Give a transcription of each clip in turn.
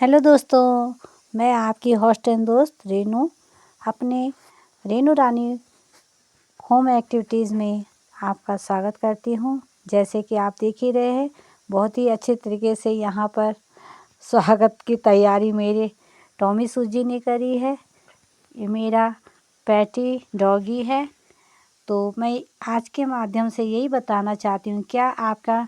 Hello दोस्तों, मैं आपकी होस्ट एंड दोस्त रेनू अपने रेनू रानी होम एक्टिविटीज़ में आपका स्वागत करती हूँ। जैसे कि आप देख ही रहे हैं, बहुत ही अच्छे तरीके से यहाँ पर स्वागत की तैयारी मेरे टॉमी सूजी ने करी है। ये मेरा पैटी डॉगी है। तो मैं आज के माध्यम से यही बताना चाहती हूँ, क्या आपका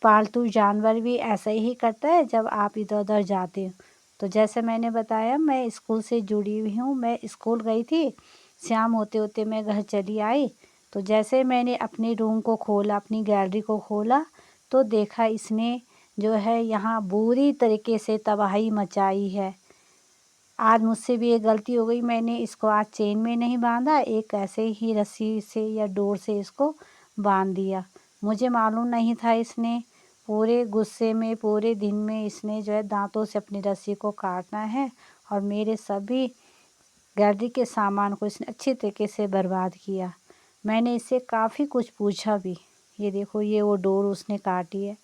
पालतू जानवर भी ऐसा ही करता है जब आप इधर उधर जाते हो? तो जैसे मैंने बताया, मैं स्कूल से जुड़ी हुई हूँ। मैं स्कूल गई थी, शाम होते होते मैं घर चली आई। तो जैसे मैंने अपने रूम को खोला, अपनी गैलरी को खोला, तो देखा इसने जो है यहाँ बुरी तरीके से तबाही मचाई है। आज मुझसे भी एक गलती हो गई, मैंने इसको आज चेन में नहीं बांधा, एक ऐसे ही रस्सी से या डोर से इसको बांध दिया। मुझे मालूम नहीं था इसने पूरे गुस्से में, पूरे दिन में इसने जो है दांतों से अपनी रस्सी को काटना है और मेरे सभी गैलरी के सामान को इसने अच्छी तरीके से बर्बाद किया। मैंने इससे काफ़ी कुछ पूछा भी। ये देखो, ये वो डोर उसने काटी है।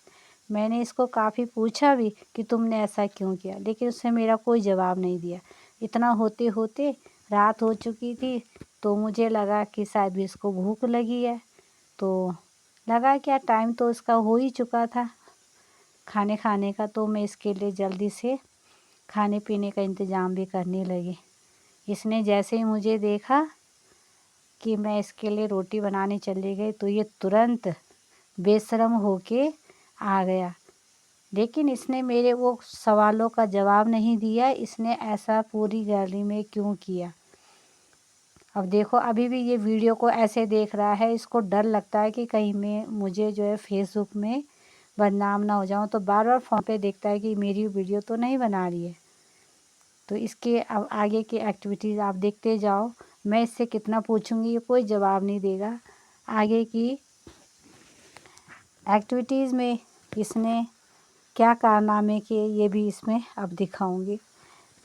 मैंने इसको काफ़ी पूछा भी कि तुमने ऐसा क्यों किया, लेकिन उसने मेरा कोई जवाब नहीं दिया। इतना होते होते रात हो चुकी थी, तो मुझे लगा कि शायद भी इसको भूख लगी है। तो लगा क्या, टाइम तो इसका हो ही चुका था खाने खाने का। तो मैं इसके लिए जल्दी से खाने पीने का इंतज़ाम भी करने लगी। इसने जैसे ही मुझे देखा कि मैं इसके लिए रोटी बनाने चली गई, तो ये तुरंत बेशर्म होके आ गया। लेकिन इसने मेरे वो सवालों का जवाब नहीं दिया, इसने ऐसा पूरी गैलरी में क्यों किया। अब देखो, अभी भी ये वीडियो को ऐसे देख रहा है, इसको डर लगता है कि कहीं मैं मुझे जो है फेसबुक में बदनाम ना हो जाऊं। तो बार बार फ़ोन पे देखता है कि मेरी वीडियो तो नहीं बना रही है। तो इसके अब आगे की एक्टिविटीज़ आप देखते जाओ। मैं इससे कितना पूछूंगी, ये कोई जवाब नहीं देगा। आगे की एक्टिविटीज़ में इसने क्या कारनामे किए, ये भी इसमें अब दिखाऊंगी।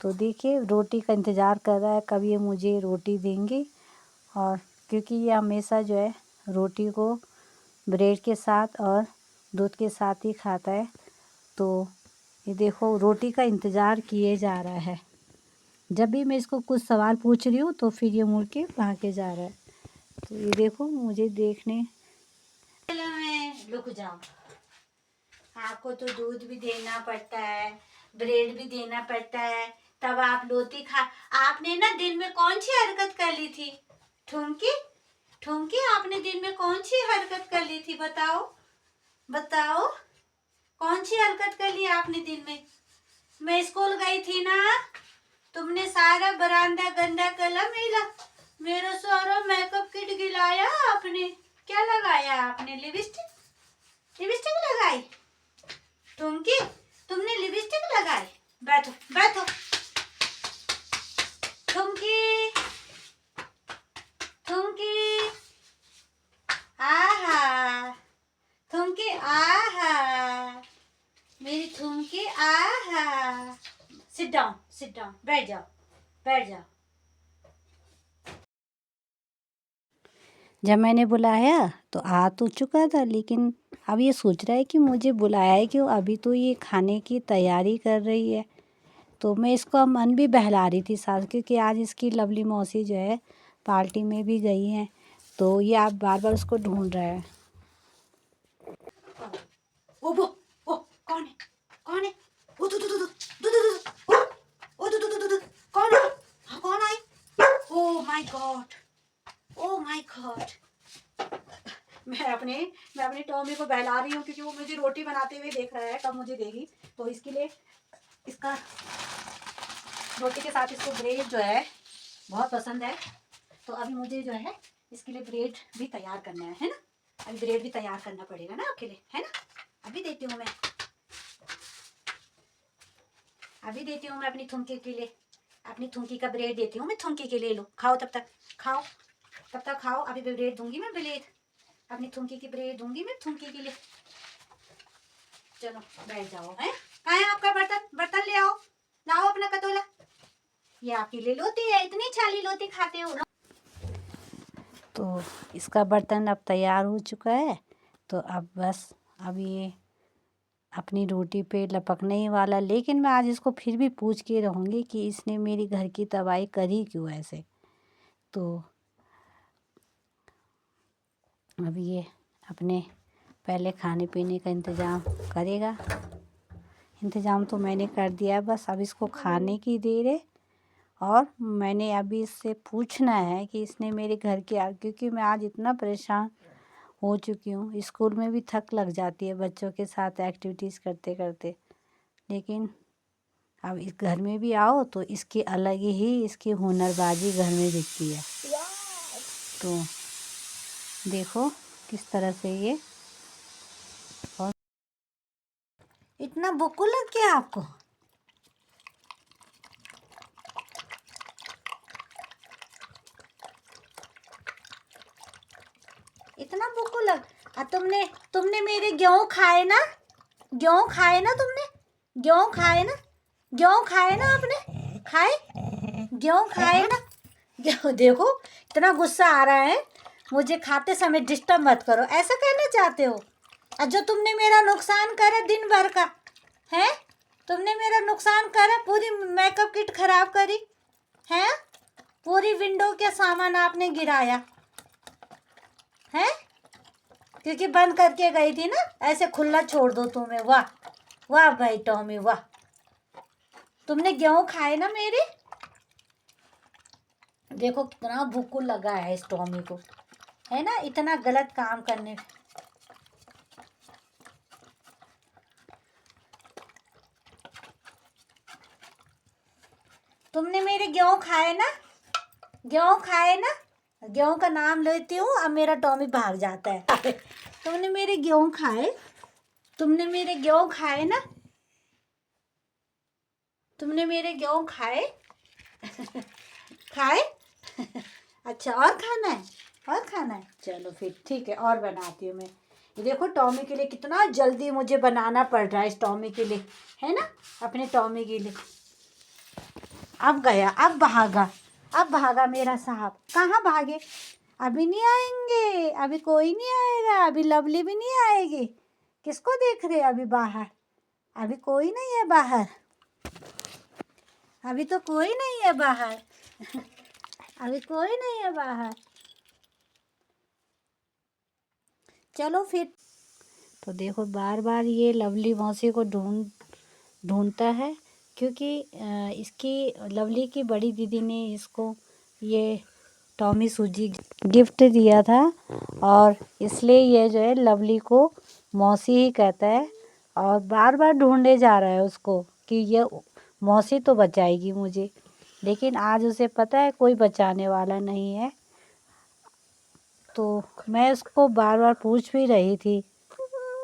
तो देखिए, रोटी का इंतज़ार कर रहा है, कब ये मुझे रोटी देंगे। और क्योंकि ये हमेशा जो है रोटी को ब्रेड के साथ और दूध के साथ ही खाता है, तो ये देखो रोटी का इंतज़ार किए जा रहा है। जब भी मैं इसको कुछ सवाल पूछ रही हूँ, तो फिर ये मुड़ के भागे जा रहा है। तो ये देखो, मुझे देखने रुक जाओ। आपको तो दूध भी देना पड़ता है, ब्रेड भी देना पड़ता है, तब आप रोटी खा। आपने ना दिन में कौन सी हरकत कर ली थी? ठुमकी ठुमकी, आपने दिन में कौन सी हरकत कर ली थी? बताओ बताओ, कौन सी हरकत कर ली आपने दिन में? मैं स्कूल गई थी ना, तुमने सारा बरामदा गंदा कला मिला, मेरा सारा मेकअप किट गिलाया आपने। क्या लगाया आपने? लिपस्टिक लिपस्टिक लगाई? टुमकी, तुमने लिपस्टिक लगाई? बैठो बैठो। टुमकी टुमकी, आहा टुमकी, आहा मेरी टुमकी, आहा। सिट डाउन, बैठ जाओ बैठ जाओ। जब मैंने बुलाया तो आ तो चुका था, लेकिन अब ये सोच रहा है कि मुझे बुलाया है क्यों, अभी तो ये खाने की तैयारी कर रही है। तो मैं इसको मन भी बहला रही थी साथ, क्योंकि आज इसकी लवली मौसी जो है पार्टी में भी गई हैं। तो ये आप बार बार उसको ढूंढ रहा है। वो कौन है? कौन है? ओ दू दू दू दू दू दू दू, ओ दू दू दू दू, कौन है? हाँ, कौन आई? Oh my god, oh my god. मैं अपनी टॉमी को बहला रही हूँ, क्योंकि वो मुझे रोटी बनाते हुए देख रहा है, कब मुझे देगी। तो इसके लिए इसका रोटी के साथ इसको ब्रेड जो है बहुत पसंद है। तो अभी मुझे जो है इसके लिए ब्रेड भी तैयार करना है ना। अभी ब्रेड भी तैयार करना पड़ेगा ना आपके लिए, है ना। अभी देती हूँ मैं, अभी देती हूँ मैं अपनी थुमकी के लिए, अपनी थुमकी का ब्रेड देती हूँ मैं थुमकी के लिए। लो खाओ, तब तक खाओ, तब तक खाओ। अभी ब्रेड दूंगी मैं, ब्रेड अपनी थुमकी की ब्रेड दूंगी मैं थुमकी के लिए। चलो बैठ जाओ। है कहाँ है आपका बर्तन? बर्तन ले आओ, लाओ अपना कटोला। ये आपके लिए लोती है, इतनी छाली लोती खाते हो। तो इसका बर्तन अब तैयार हो चुका है। तो अब बस अब ये अपनी रोटी पे लपकने ही वाला। लेकिन मैं आज इसको फिर भी पूछ के रहूँगी कि इसने मेरी घर की तबाही करी क्यों ऐसे। तो अब ये अपने पहले खाने पीने का इंतज़ाम करेगा। इंतज़ाम तो मैंने कर दिया है, बस अब इसको खाने की देर है। और मैंने अभी इससे पूछना है कि इसने मेरे घर के क्योंकि मैं आज इतना परेशान हो चुकी हूँ। स्कूल में भी थक लग जाती है बच्चों के साथ एक्टिविटीज़ करते करते, लेकिन अब इस घर में भी आओ तो इसकी अलग ही इसकी हुनरबाजी घर में दिखती है। तो देखो किस तरह से ये। और इतना भूख लग गया आपको? इतना भूख लग तुमने तुमने मेरे गेहूँ खाए ना? गेहूँ खाए ना तुमने? गेहूँ खाए ना? गेहूँ खाए ना आपने? खाए? गेहूँ खाए ना? गेहूँ देखो इतना गुस्सा आ रहा है मुझे। खाते समय डिस्टर्ब मत करो, ऐसा कहना चाहते हो? और जो तुमने मेरा नुकसान करा दिन भर का है, तुमने मेरा नुकसान करा, पूरी मेकअप किट खराब करी है, पूरी विंडो के सामान आपने गिराया है, क्योंकि बंद करके गई थी ना, ऐसे खुला छोड़ दो तुम्हें। वाह वाह भाई टॉमी वाह। तुमने गेहूँ खाए ना मेरे? देखो कितना भूख लगा है इस टॉमी को, है ना, इतना गलत काम करने। तुमने मेरे गेहूँ खाए ना? गेहूँ खाए ना? गेहूँ का नाम लेती हूँ अब मेरा टॉमी भाग जाता है। तुमने मेरे गेहूँ खाए? तुमने मेरे गेहूँ खाए ना? तुमने मेरे गेहूँ खाए? खाए? अच्छा और खाना है? और खाना है, चलो फिर ठीक है और बनाती हूँ मैं। ये देखो टॉमी के लिए कितना जल्दी मुझे बनाना पड़ रहा है, इस टॉमी के लिए, है ना, अपने टॉमी के लिए। अब गया, अब भागा, अब भागा मेरा साहब। कहाँ भागे? अभी नहीं आएंगे, अभी कोई नहीं आएगा, अभी लवली भी नहीं आएगी। किसको देख रहे अभी बाहर? अभी कोई नहीं है बाहर, अभी तो कोई नहीं है बाहर। अभी कोई नहीं है बाहर। चलो फिर। तो देखो बार बार ये लवली मौसी को ढूंढता है, क्योंकि इसकी लवली की बड़ी दीदी ने इसको ये टॉमी सूजी गिफ्ट दिया था, और इसलिए ये जो है लवली को मौसी ही कहता है, और बार बार ढूंढे जा रहा है उसको कि ये मौसी तो बचाएगी मुझे। लेकिन आज उसे पता है कोई बचाने वाला नहीं है। तो मैं उसको बार बार पूछ भी रही थी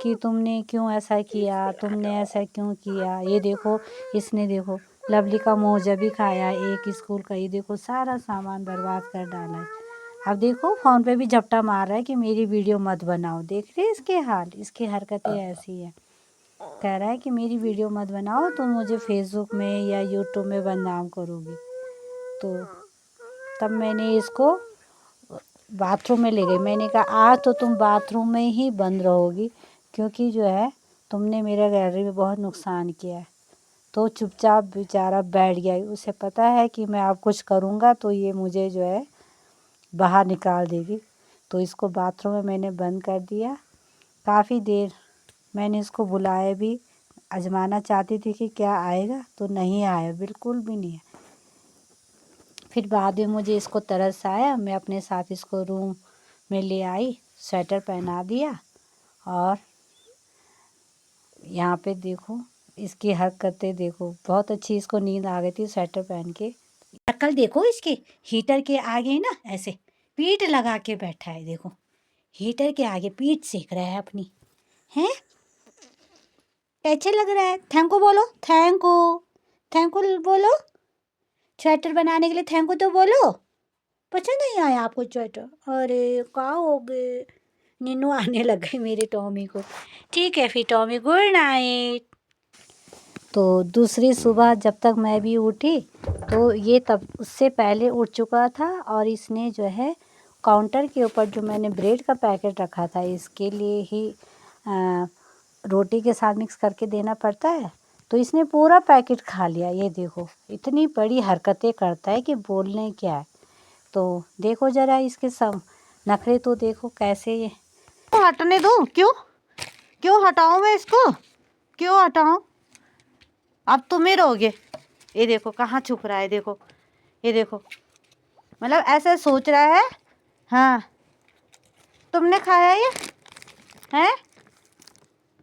कि तुमने क्यों ऐसा किया, तुमने ऐसा क्यों किया। ये देखो इसने देखो लवली का मोजा भी खाया, एक स्कूल का, ये देखो सारा सामान बर्बाद कर डाला है। अब देखो फ़ोन पे भी झपटा मार रहा है कि मेरी वीडियो मत बनाओ। देख रहे इसके हाल, इसकी हरकतें ऐसी हैं। कह रहा है कि मेरी वीडियो मत बनाओ, तुम मुझे फेसबुक में या यूट्यूब में बदनाम करोगी। तो तब मैंने इसको बाथरूम में ले गई। मैंने कहा आज तो तुम बाथरूम में ही बंद रहोगी, क्योंकि जो है तुमने मेरा गैलरी में बहुत नुकसान किया है। तो चुपचाप बेचारा बैठ गया। उसे पता है कि मैं अब कुछ करूँगा तो ये मुझे जो है बाहर निकाल देगी। तो इसको बाथरूम में मैंने बंद कर दिया। काफ़ी देर मैंने इसको बुलाया भी, आजमाना चाहती थी कि क्या आएगा, तो नहीं आया, बिल्कुल भी नहीं। फिर बाद में मुझे इसको तरस आया, मैं अपने साथ इसको रूम में ले आई, स्वेटर पहना दिया, और यहाँ पे देखो इसकी हरकतें देखो, बहुत अच्छी इसको नींद आ गई थी स्वेटर पहन के। शक्ल देखो इसके, हीटर के आगे ना ऐसे पीठ लगा के बैठा है। देखो हीटर के आगे पीठ सेक रहा है अपनी, हैं? कैसे लग रहा है? थैंक यू बोलो, थैंक यू, थैंक यू बोलो। स्वेटर बनाने के लिए थैंक यू तो बोलो। पसंद नहीं आया आपको स्वेटर? अरे क्या हो गए, नीनू आने लग गई मेरे टॉमी को। ठीक है फिर टॉमी, गुड नाइट। तो दूसरी सुबह जब तक मैं भी उठी तो ये तब उससे पहले उठ चुका था, और इसने जो है काउंटर के ऊपर जो मैंने ब्रेड का पैकेट रखा था इसके लिए ही रोटी के साथ मिक्स करके देना पड़ता है। तो इसने पूरा पैकेट खा लिया। ये देखो इतनी बड़ी हरकतें करता है कि बोलने क्या है। तो देखो ज़रा इसके सब नखरे तो देखो कैसे ये। हटने दूँ? क्यों हटाऊँ मैं इसको? क्यों हटाऊँ? अब तुम ही रहोगे। ये देखो कहाँ छुप रहा है, देखो ये देखो, मतलब ऐसे सोच रहा है। हाँ तुमने खाया ये हैं?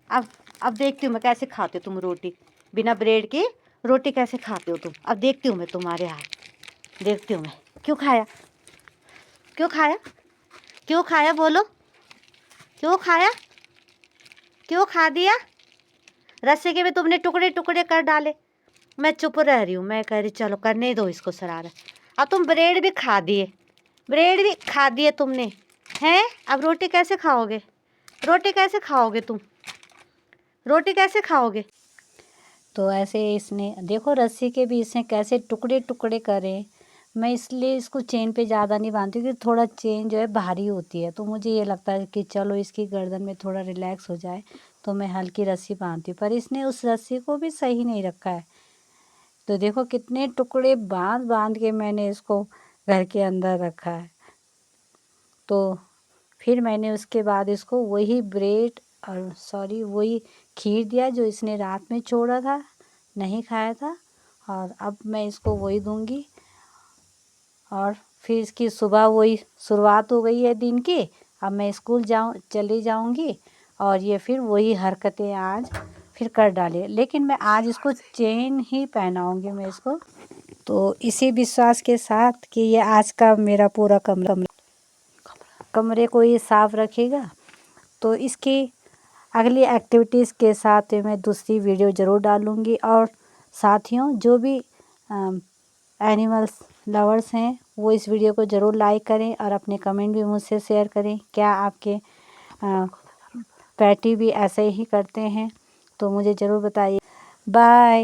अब देखती हूँ मैं कैसे खाते हो तुम रोटी, बिना ब्रेड की रोटी कैसे खाते हो तुम। अब देखती हूँ मैं तुम्हारे हाथ, देखती हूँ मैं। क्यों खाया? क्यों खाया? क्यों खाया बोलो? क्यों खाया? क्यों खा दिया? रस्से के भी तुमने टुकड़े टुकड़े कर डाले। मैं चुप रह रही हूँ, मैं कह रही चलो करने दो इसको शरारत। अब तुम ब्रेड भी खा दिए, ब्रेड भी खा दिए तुमने हैं। अब रोटी कैसे खाओगे? रोटी कैसे खाओगे तुम? रोटी कैसे खाओगे? तो ऐसे इसने देखो रस्सी के भी इसने कैसे टुकड़े टुकड़े करे। मैं इसलिए इसको चेन पे ज़्यादा नहीं बांधती क्योंकि थोड़ा चेन जो है भारी होती है। तो मुझे ये लगता है कि चलो इसकी गर्दन में थोड़ा रिलैक्स हो जाए, तो मैं हल्की रस्सी बांधती हूँ। पर इसने उस रस्सी को भी सही नहीं रखा है। तो देखो कितने टुकड़े बांध बांध के मैंने इसको घर के अंदर रखा है। तो फिर मैंने उसके बाद इसको वही ब्रेड और वही खीर दिया जो इसने रात में छोड़ा था, नहीं खाया था। और अब मैं इसको वही दूंगी। और फिर इसकी सुबह वही शुरुआत हो गई है दिन की। अब मैं स्कूल चली जाऊंगी और ये फिर वही हरकतें आज फिर कर डाले। लेकिन मैं आज इसको चेन ही पहनाऊंगी मैं इसको। तो इसी विश्वास के साथ कि ये आज का मेरा पूरा कमरे को ये साफ रखेगा। तो इसकी अगली एक्टिविटीज़ के साथ मैं दूसरी वीडियो ज़रूर डालूँगी। और साथियों जो भी एनिमल्स लवर्स हैं वो इस वीडियो को ज़रूर लाइक करें और अपने कमेंट भी मुझसे शेयर करें। क्या आपके पैटी भी ऐसे ही करते हैं? तो मुझे ज़रूर बताइए। बाय।